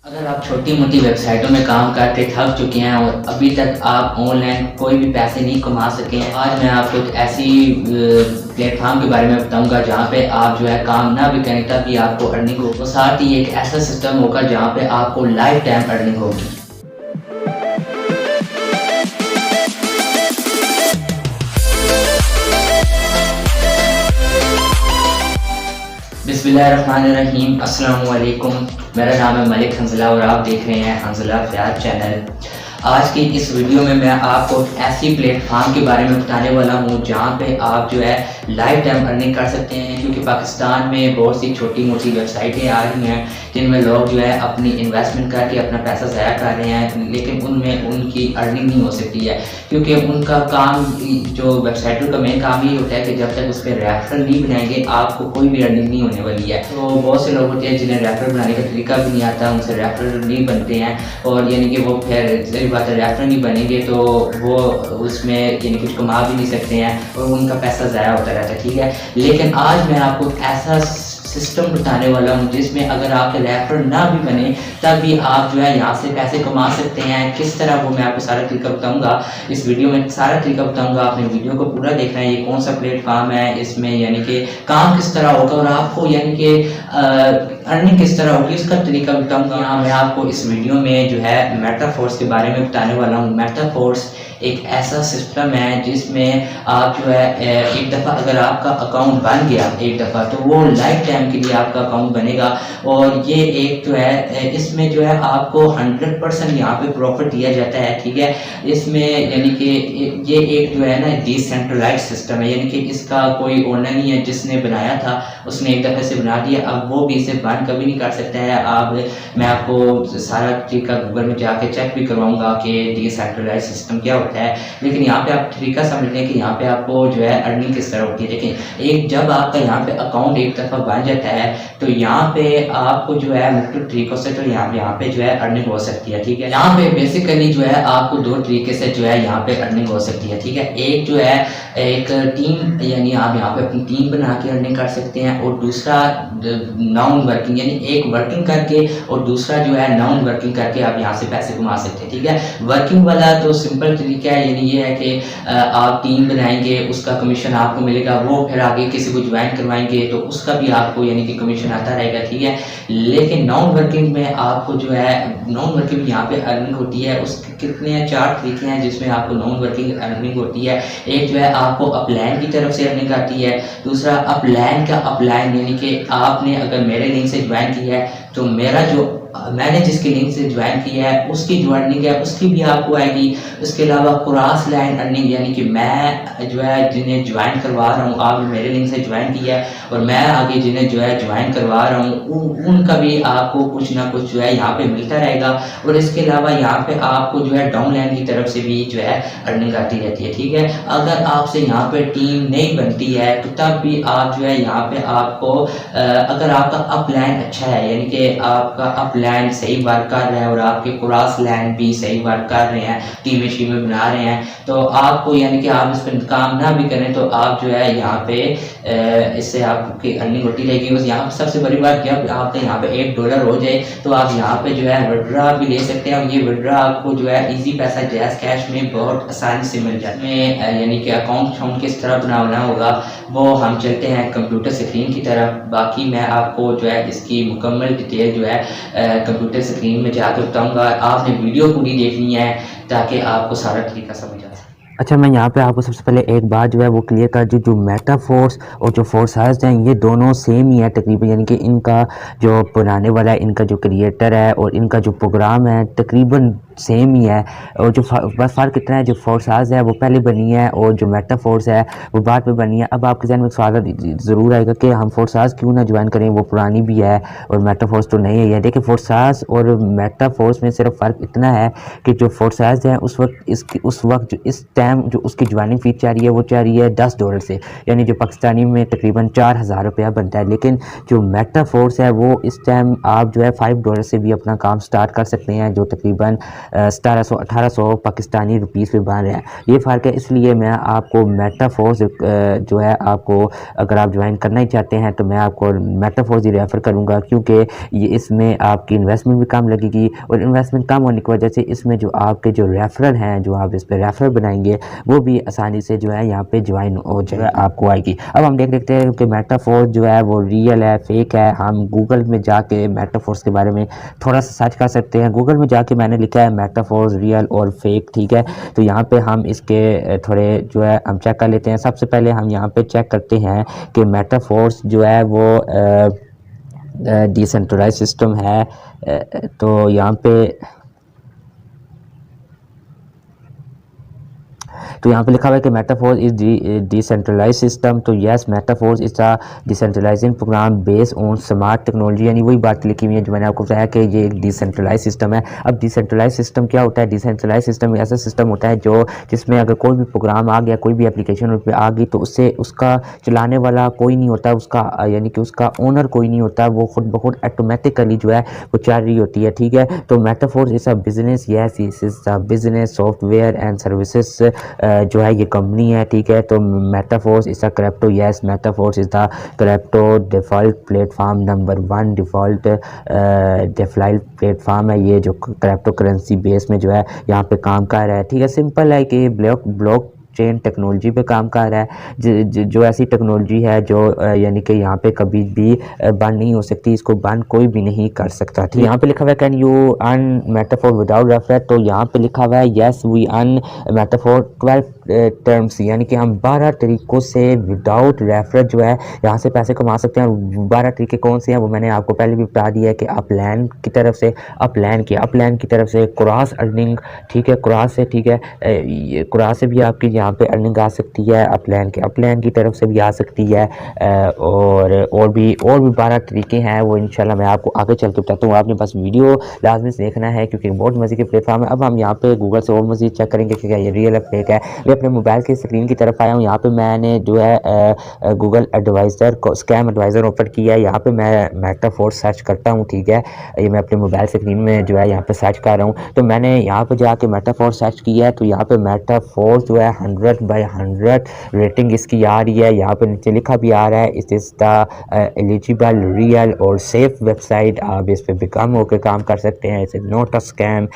अगर आप छोटी मोटी वेबसाइटों में काम करके थक चुके हैं और अभी तक आप ऑनलाइन कोई भी पैसे नहीं कमा सके हैं, आज मैं आपको एक ऐसी प्लेटफॉर्म के बारे में बताऊंगा जहां पे आप जो है काम ना भी करें तब भी आपको अर्निंग हो, और साथ ही एक ऐसा सिस्टम होगा जहां पे आपको लाइफ टाइम अर्निंग होगी। बिस्मिल्लाहिर्रहमानिर्रहीम, अस्सलाम वालेकुम। मेरा नाम है मलिक हंजला और आप देख रहे हैं हंजला फयाज चैनल। आज की इस वीडियो में मैं आपको ऐसी प्लेटफॉर्म के बारे में बताने वाला हूँ जहाँ पे आप जो है लाइफ टाइम अर्निंग कर सकते हैं, क्योंकि पाकिस्तान में बहुत सी छोटी मोटी वेबसाइटें आ रही हैं जिनमें लोग जो है अपनी इन्वेस्टमेंट करके अपना पैसा ज़ाया कर रहे हैं, लेकिन उनमें उनकी अर्निंग नहीं हो सकती है, क्योंकि उनका काम, जो वेबसाइटों का मेन काम ही होता है कि जब तक उस पर रेफरल नहीं बनाएंगे आपको कोई भी अर्निंग नहीं होने वाली है। तो बहुत से लोग होते हैं जिन्हें रेफरल बनाने का तरीका भी नहीं आता, उनसे रेफरल नहीं बनते हैं, और यानी कि वो फिर बात है रेफरल नहीं बनेंगे तो वो उसमें यानी कुछ कमा भी नहीं सकते हैं और उनका पैसा ज़ाया होता रहता है। ठीक है, लेकिन आज मैं आपको ऐसा सिस्टम बताने वाला हूँ जिसमें अगर आपके रेफर ना भी बने तब भी आप जो है यहाँ से पैसे कमा सकते हैं। किस तरह, वो मैं आपको सारा तरीका बताऊंगा इस वीडियो में, सारा तरीका बताऊंगा। आपने वीडियो को पूरा देखना है, ये कौन सा प्लेटफॉर्म है, इसमें यानी कि काम किस तरह होगा और आपको यानी कि अर्निंग किस तरह होगी उसका तरीका बताऊंगा। यहाँ मैं आपको इस वीडियो में जो है मेटाफोर्स के बारे में बताने वाला हूँ। मेटाफोर्स एक ऐसा सिस्टम है जिसमें आप जो है एक दफ़ा अगर आपका अकाउंट बन गया एक दफ़ा तो वो लाइफ टाइम के लिए आपका अकाउंट बनेगा, और ये एक जो है इसमें जो है आपको 100% यहाँ पे प्रॉफिट दिया जाता है। ठीक है, इसमें यानी कि ये एक जो है ना डिसेंट्रलाइज्ड सिस्टम है, यानी कि इसका कोई ओनर नहीं है, जिसने बनाया था उसने एक दफ़े से बना दिया, अब वो भी इसे बंद कभी नहीं कर सकता है। अब मैं आपको सारा तरीका गूगल में जाके चेक भी करवाऊंगा कि डिसेंट्रलाइज्ड सिस्टम क्या होता है, लेकिन यहाँ पे आप तरीका समझ लें कि यहाँ पे आपको जो है अर्निंग किस तरह होती है। देखिए, एक जब आपका यहाँ पे अकाउंट एक दफ़ा बन जाता है तो यहाँ पे आपको जो है मुख्तलिफ तरीकों से तो यहाँ पे जो है अर्निंग हो सकती है। ठीक है, यहाँ पे बेसिकली जो है आपको दो तरीके से जो है यहाँ पे अर्निंग हो सकती है। ठीक है, एक जो है एक टीम, यानी आप यहाँ पे अपनी टीम बना के अर्निंग कर सकते हैं, और दूसरा नॉन वर्किंग, यानी एक वर्किंग करके और दूसरा जो है नॉन वर्किंग करके आप यहाँ से पैसे कमा सकते हैं। ठीक है, वर्किंग वाला तो सिंपल तरीका है, यानी ये है कि आप टीम बनाएंगे, उसका कमीशन आपको मिलेगा, वो फिर आगे किसी को ज्वाइन करवाएंगे तो उसका भी आपको यानी कि कमीशन आता रहेगा। ठीक है, लेकिन नॉन वर्किंग में आपको जो है नॉन वर्किंग यहाँ पे अर्निंग होती है, उसके कितने चार तरीके हैं जिसमें आपको नॉन वर्किंग अर्निंग होती है। एक जो है आपको अपलाइन की तरफ से अर्निंग आती है, दूसरा अपलाइन का अपलाइन, यानी कि आपने अगर मेरे लिंक से ज्वाइन किया है तो मेरा जो मैंने जिसके लिंक से ज्वाइन किया है उसकी जो अर्निंग है उसकी भी आपको आएगी। उसके अलावा क्रॉस लाइन अर्निंग, यानी कि मैं जो है जिन्हें ज्वाइन करवा रहा हूँ, आपने मेरे लिंक से ज्वाइन किया है और मैं आगे जिन्हें जो है ज्वाइन करवा रहा हूँ उनका भी आपको कुछ ना कुछ जो है यहाँ पे मिलता रहेगा। और इसके अलावा यहाँ पे आपको जो है डाउन लाइन की तरफ से भी जो है अर्निंग आती रहती है। ठीक है, अगर आपसे यहाँ पे टीम नहीं बनती है तो तब भी आप जो है यहाँ पे आपको अगर आपका अप लाइन अच्छा है, यानी कि आपका अप लैंड सही वर्क कर रहा है और आपके क्रॉस लैंड भी सही वर्क कर रहे हैं, टीमें बना रहे हैं, तो आपको यानी कि आप इस पर काम ना भी करें तो आप जो है यहाँ पे इससे आपकी अर्निंग होती रहेगी। बस यहाँ पे सबसे बड़ी बात, जब आपके यहाँ पे $1 हो जाए तो आप यहाँ पे जो है विड्रा भी ले सकते हैं, और ये विड्रा आपको जो है इजी पैसा जैज़ कैश में बहुत आसानी से मिल जाता है। यानी कि अकाउंट किस तरह बनाना होगा वो हम चलते हैं कंप्यूटर स्क्रीन की तरफ। बाकी मैं आपको जो है इसकी मुकम्मल डिटेल जो है कंप्यूटर स्क्रीन में जाकर बताऊंगा। आपने वीडियो पूरी देखनी है ताकि आपको सारा तरीका समझ आ सके। अच्छा, मैं यहाँ पे आपको सबसे पहले एक बात जो है वो क्लियर कर दूँ, जो मेटाफोर्स और जो फोर्साइज हैं ये दोनों सेम ही है तकरीबन, यानी कि इनका जो बनाने वाला है, इनका जो क्रिएटर है और इनका जो प्रोग्राम है तकरीबन सेम ही है। और जो बस फ़र्क इतना है, जो फोर्साइज है वो पहले बनी है और जो मेटाफोर्स है वो बाद में बनी है। अब आपके जहन में सवाल ज़रूर आएगा कि हम फोर्साइज क्यों ना ज्वाइन करें, वो पुरानी भी है और मेटाफोर्स तो नहीं है। ये देखिए, फोर्साइज और मेटाफोर्स में सिर्फ फ़र्क इतना है कि जो फोर्साइज है उस वक्त जो इस टाइम जो उसकी ज्वाइनिंग फ़ीस चाह रही है वो चाह रही है $10 से, यानी जो पाकिस्तानी में तकरीबन 4000 रुपया बनता है। लेकिन जो मेटाफोर्स है वो इस टाइम आप जो है $5 से भी अपना काम स्टार्ट कर सकते हैं, जो तकरीबन 1700-1800 पाकिस्तानी रुपीस पे बन रहा है। ये फ़र्क है, इसलिए मैं आपको मेटाफोर्स जो है आपको अगर आप ज्वाइन करना ही चाहते हैं तो मैं आपको मेटाफोर्स ही रेफ़र करूँगा, क्योंकि ये इसमें आपकी इन्वेस्टमेंट भी कम लगेगी और इन्वेस्टमेंट कम होने की वजह से इसमें जो आपके जो रेफरल हैं, जो आप इस पे रेफरल बनाएंगे वो भी आसानी से जो है यहाँ पे ज्वाइन हो जाए आपको आएगी। अब हम देखते हैं कि मेटाफोर्स जो है वो रियल है फेक है। हम गूगल में जाके मेटाफोर्स के बारे में थोड़ा सा सर्च कर सकते हैं। गूगल में जाके मैंने लिखा है मेटाफोर्स रियल और फेक, ठीक है। तो यहाँ पे हम इसके थोड़े जो है हम चेक कर लेते हैं। सबसे पहले हम यहाँ पे चेक करते हैं कि मेटाफोर्स जो है वो डिसेंट्रलाइज सिस्टम है। तो यहाँ पे लिखा हुआ है कि मेटाफोर्स इज डिसेंट्रलाइज सिस्टम। तो yes, Metaforce is a decentralising program based on smart technology, यानी वही बात लिखी हुई है जो मैंने आपको बताया कि ये एक डिसेंट्रलाइज सिस्टम है। अब डिसेंट्रलाइज सिस्टम क्या होता है? डिसेंट्रलाइज सिस्टम ऐसा सिस्टम होता है जो जिसमें अगर कोई भी प्रोग्राम आ गया, कोई भी एप्लीकेशन उस पर आ गई तो उससे उसका चलाने वाला कोई नहीं होता, उसका यानी कि उसका ओनर कोई नहीं होता, वो खुद ब खुद ऑटोमेटिकली जो है वो चल रही होती है, ठीक है। तो Metaforce is a business, yes is a business software and services जो है ये कंपनी है, ठीक है। तो Metaforce is a crypto, yes Metaforce is the crypto default platform number 1 default default platform है ये, जो क्रिप्टो करेंसी बेस में जो है यहाँ पे काम कर रहा है, ठीक है। सिंपल है कि ब्लॉक चेन टेक्नोलॉजी पे काम कर रहा है, जो ऐसी टेक्नोलॉजी है जो यानी कि यहाँ पे कभी भी बंद नहीं हो सकती, इसको बंद कोई भी नहीं कर सकता, ठीक है। यहाँ पे लिखा हुआ है can you earn Metaforce without refer, तो यहाँ पे लिखा हुआ है yes we earn Metaforce 12 terms, यानी कि हम 12 तरीकों से विदाउट रेफर जो है यहाँ से पैसे कमा सकते हैं। 12 तरीके कौन से हैं वो मैंने आपको पहले भी बता दिया है कि अपलैन की तरफ से, अपलैन की तरफ से क्रॉस अर्निंग, ठीक है, क्रॉस से, ठीक है, क्रॉस से भी आपकी यहाँ पे अर्निंग आ सकती है, अपलैन की तरफ से भी आ सकती है, और भी 12 तरीके हैं, वो इंशाल्लाह मैं आपको आगे चल के बताता हूँ। आपने बस वीडियो लाजमी से देखना है क्योंकि बहुत मज़े के प्लेटफॉर्म है। अब हम यहाँ पे गूगल से और मज़ीद चेक करेंगे कि क्या ये रियल है फेक है। मैं अपने मोबाइल की स्क्रीन की तरफ आया हूँ। यहाँ पे मैंने जो है गूगल एडवाइज़र को स्कैम एडवाइज़र ओपन किया है। यहाँ पे मैं मेटाफोर्स सर्च करता हूँ, ठीक है। ये मैं अपने मोबाइल स्क्रीन में जो है यहाँ पे सर्च कर रहा हूँ। तो मैंने यहाँ पे जाके मेटाफोर्स सर्च किया है, तो यहाँ पे मेटाफोर्स जो है 100/100 रेटिंग इसकी आ रही है। यहाँ पे नीचे लिखा भी आ रहा है it is the eligible real और सेफ वेबसाइट, आप इस पे बिकम होकर काम कर सकते हैं। It's not a scam,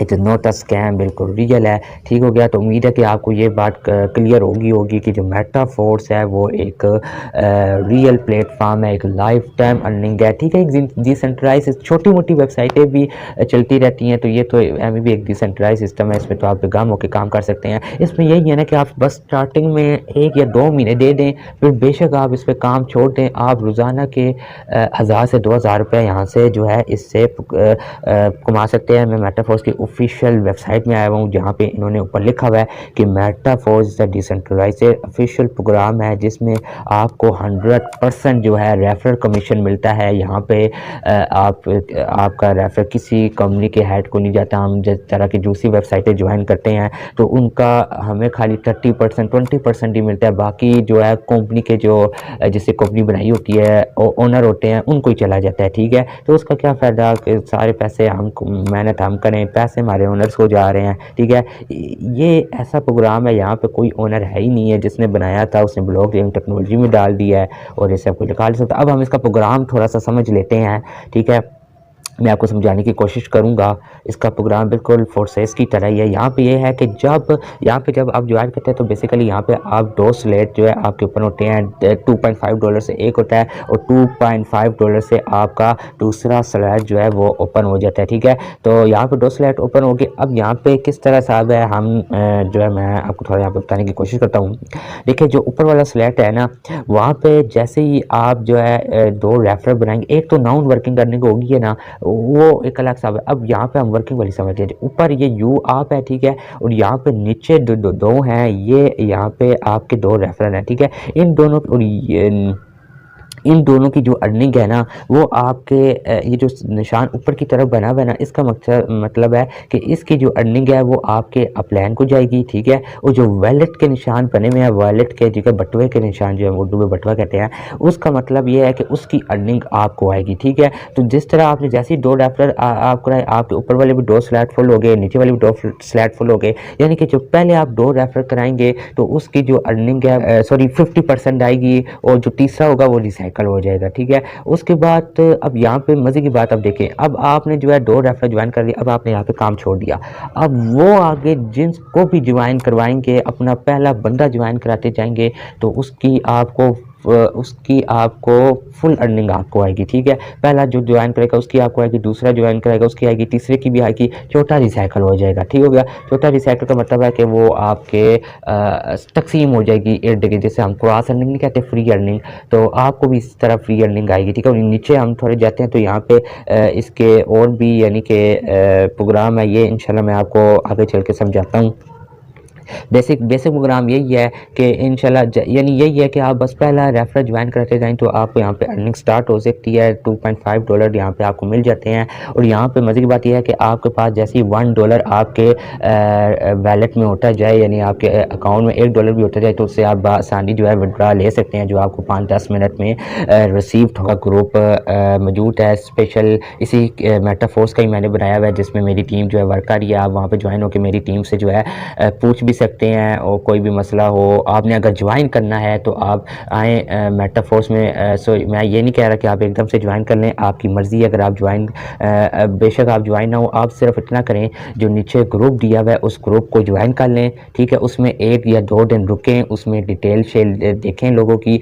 it is not a scam, बिल्कुल रियल है, ठीक हो गया। तो उम्मीद है कि आपको ये बात क्लियर होगी कि जो मेटाफोर्स है वो एक रियल प्लेटफॉर्म है, एक लाइफ टाइम अर्निंग है, ठीक है। एक डिसेंट्रलाइज छोटी मोटी वेबसाइटें भी चलती रहती हैं, तो ये तो एम भी एक डिसेंट्रलाइज सिस्टम है, इसमें तो आप बेगम होकर काम कर सकते हैं। इसमें यही है ना कि आप बस स्टार्टिंग में 1 या 2 महीने दे दें, फिर बेशक आप इस पर काम छोड़ दें, आप रोज़ाना के 1000 से 2000 रुपये यहाँ से जो है इससे कमा सकते हैं। मैं मेटाफोर्स की ऑफिशियल वेबसाइट में आया हुआ हूँ, जहाँ पे इन्होंने ऊपर लिखा हुआ है कि मेटाफोर्स डिसेंट्रलाइज्ड ऑफिशियल प्रोग्राम है जिसमें आपको 100% जो है रेफरल कमीशन मिलता है। यहाँ पे आपका रेफर किसी कंपनी के हेड को नहीं जाता। हम जिस तरह की दूसरी वेबसाइटें ज्वाइन करते हैं तो उनका हमें खाली 30% 20% ही मिलता है, बाकी जो है कंपनी के जो जिससे कंपनी बनाई होती है ओनर होते हैं उनको ही चला जाता है, ठीक है। तो उसका क्या फ़ायदा कि सारे पैसे हम मेहनत हम करें, पैसे हमारे ओनर्स को जा रहे हैं, ठीक है। ये ऐसा प्रोग्राम है, यहाँ पे कोई ओनर है ही नहीं है, जिसने बनाया था उसने ब्लॉकचेन टेक्नोलॉजी में डाल दिया है और इसे कोई निकाल सकता। अब हम इसका प्रोग्राम थोड़ा सा समझ लेते हैं, ठीक है। मैं आपको समझाने की कोशिश करूंगा। इसका प्रोग्राम बिल्कुल फोर्सेस की तरह ही है। यहाँ पे ये है कि जब आप ज्वाइन करते हैं तो बेसिकली यहाँ पे आप 2 स्लेट जो है आपके ऊपर होते हैं। $2.5 से एक होता है और $2.5 से आपका दूसरा स्लेट जो है वो ओपन हो जाता है, ठीक है। तो यहाँ पे 2 स्लेट ओपन हो गए। अब यहाँ पे किस तरह साहब है, हम जो है मैं आपको थोड़ा यहाँ पे बताने की कोशिश करता हूँ। देखिए जो ऊपर वाला स्लेट है ना, वहाँ पे जैसे ही आप जो है 2 रेफरल बनाएंगे, एक तो नाउन वर्किंग करने को होगी है ना, वो एक अलग सा है। अब यहाँ पे हम वर्किंग वाली समझ लीजिए, ऊपर ये यू आप है, ठीक है, और यहाँ पे नीचे दो हैं, ये यहाँ पे आपके 2 रेफरल हैं, ठीक है। इन दोनों और इन दोनों की जो अर्निंग है ना वो आपके ये जो निशान ऊपर की तरफ बना हुआ है ना, इसका मतलब है कि इसकी जो अर्निंग है वो आपके अपलाइन को जाएगी, ठीक है। और जो वैलेट के निशान बने हुए हैं, वैलेट के जो बटुए के निशान जो है उर्दू में बटुआ कहते हैं, उसका मतलब ये है कि उसकी अर्निंग आपको आएगी, ठीक है। तो जिस तरह आपने जैसे ही 2 रेफरल आप कराए, आपके ऊपर वाले भी 2 स्लैट फुल हो गए, नीचे वाले भी 2 स्लैट फुल हो गए, यानी कि जो पहले आप 2 रेफर कराएंगे तो उसकी जो अर्निंग है सॉरी 50% आएगी, और जो तीसरा होगा वो रिसाइकल हो जाएगा, ठीक है। उसके बाद अब यहाँ पे मज़े की बात अब देखें, अब आपने जो है 2 रेफर ज्वाइन कर लिया, अब आपने यहाँ पे काम छोड़ दिया। अब वो आगे जिनको भी ज्वाइन करवाएंगे, अपना पहला बंदा ज्वाइन कराते जाएंगे, तो उसकी आपको फुल अर्निंग आपको आएगी, ठीक है। पहला जो ज्वाइन करेगा उसकी आपको आएगी, दूसरा ज्वाइन करेगा उसकी आएगी, तीसरे की भी आएगी, चौथा रिसाइकल हो जाएगा, ठीक हो गया। चौथा रिसाइकल का मतलब है कि वो आपके तकसीम हो जाएगी इर्द गिर्द, जैसे हम क्रॉस अर्निंग नहीं कहते, फ्री अर्निंग, तो आपको भी इस तरह फ्री अर्निंग आएगी, ठीक है। और नीचे हम थोड़े जाते हैं तो यहाँ पे इसके और भी यानी कि प्रोग्राम है, ये इंशाल्लाह मैं आपको आगे चल के समझाता हूँ। बेसिक प्रोग्राम यही है कि इंशाल्लाह यानी यही है कि आप बस पहला रेफरल ज्वाइन करते जाएं तो आपको यहाँ पे अर्निंग स्टार्ट हो सकती है। $2.5 यहाँ पे आपको मिल जाते हैं। और यहाँ पे मज़े की बात यह है कि आपके पास जैसे ही $1 आपके वैलेट में होता जाए, यानी आपके अकाउंट में $1 भी होता जाए, तो उससे आप आसानी जो है विड्रा ले सकते हैं, जो आपको 5-10 मिनट में रिसीव होगा। ग्रुप मौजूद है स्पेशल, इसी मेटाफोर्स का ही मैंने बनाया हुआ है, जिसमें मेरी टीम जो है वर्क कर रही है। आप वहाँ पर ज्वाइन होकर मेरी टीम से जो है पूछ भी सकते हैं, और कोई भी मसला हो आपने अगर ज्वाइन करना है तो आप आएँ मेटाफोर्स में। सो मैं ये नहीं कह रहा कि आप एकदम से ज्वाइन कर लें, आपकी मर्ज़ी। अगर आप ज्वाइन बेशक आप ज्वाइन ना हो, आप सिर्फ इतना करें जो नीचे ग्रुप दिया हुआ है उस ग्रुप को ज्वाइन कर लें, ठीक है। उसमें 1 या 2 दिन रुकें, उसमें डिटेल शेल देखें, लोगों की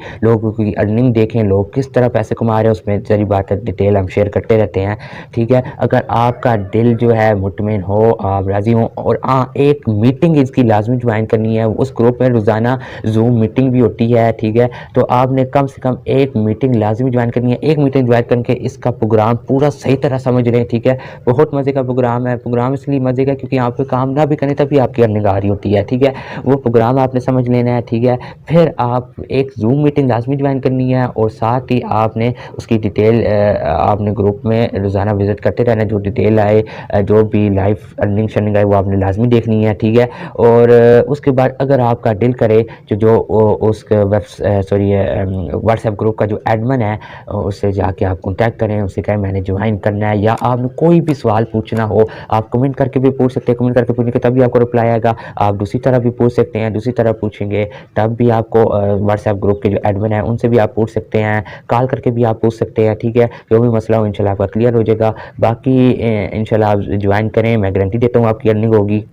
अर्निंग देखें, लोग किस तरह पैसे कमा रहे हैं, उसमें जरी बात है डिटेल हम शेयर करते रहते हैं, ठीक है। अगर आपका दिल जो है मुतमिन हो, आप राज़ी हो, और एक मीटिंग इसकी लाजमी ज्वाइन करनी है। उस ग्रुप में रोज़ाना जूम मीटिंग भी होती है, ठीक है। तो आपने कम से कम एक मीटिंग लाजमी ज्वाइन करनी है। एक मीटिंग ज्वाइन करके इसका प्रोग्राम पूरा सही तरह समझ लें, ठीक है। बहुत मज़े का प्रोग्राम है। प्रोग्राम इसलिए मज़े का क्योंकि आप पे काम ना भी करें तभी आपकी अर्निंग आ रही होती है, ठीक है। वो प्रोग्राम आपने समझ लेना है, ठीक है। फिर आप एक जूम मीटिंग लाजमी ज्वाइन करनी है, और साथ ही आपने उसकी डिटेल आपने ग्रुप में रोज़ाना विजिट करते रहना है। जो डिटेल आए, जो भी लाइव अर्निंग शर्निंग आए, वो आपने लाजमी देखनी है, ठीक है। और उसके बाद अगर आपका दिल करे जो उस व्हाट्सएप ग्रुप का जो एडमिन है उससे जाके आप कांटेक्ट करें, उससे कहें मैंने ज्वाइन करना है, या आपने कोई भी सवाल पूछना हो आप कमेंट करके भी पूछ सकते हैं। कमेंट करके पूछने के तभी आपको रिप्लाई आएगा। आप दूसरी तरह भी पूछ सकते हैं, दूसरी तरह पूछेंगे तब भी आपको व्हाट्सएप ग्रुप के जो एडमिन है उनसे भी आप पूछ सकते हैं, कॉल करके भी आप पूछ सकते हैं, ठीक है। जो भी मसला हो इंशाल्लाह आपका क्लियर हो जाएगा। बाकी इंशाल्लाह आप ज्वाइन करें, मैं गारंटी देता हूँ आपकी अर्निंग होगी।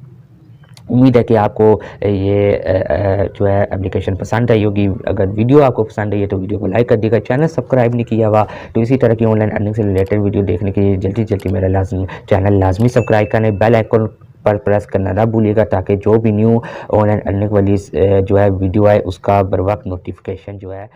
उम्मीद है कि आपको ये जो है एप्लीकेशन पसंद आई होगी। अगर वीडियो आपको पसंद आई है तो वीडियो को लाइक कर दीजिएगा। चैनल सब्सक्राइब नहीं किया हुआ तो इसी तरह की ऑनलाइन अर्निंग से रिलेटेड वीडियो देखने के लिए जल्दी मेरा चैनल लाजमी सब्सक्राइब करें, बेल आइकन पर प्रेस करना ना भूलिएगा, ताकि जो भी न्यू ऑनलाइन अर्निंग वाली जो है वीडियो है उसका बर वक्त नोटिफिकेशन जो है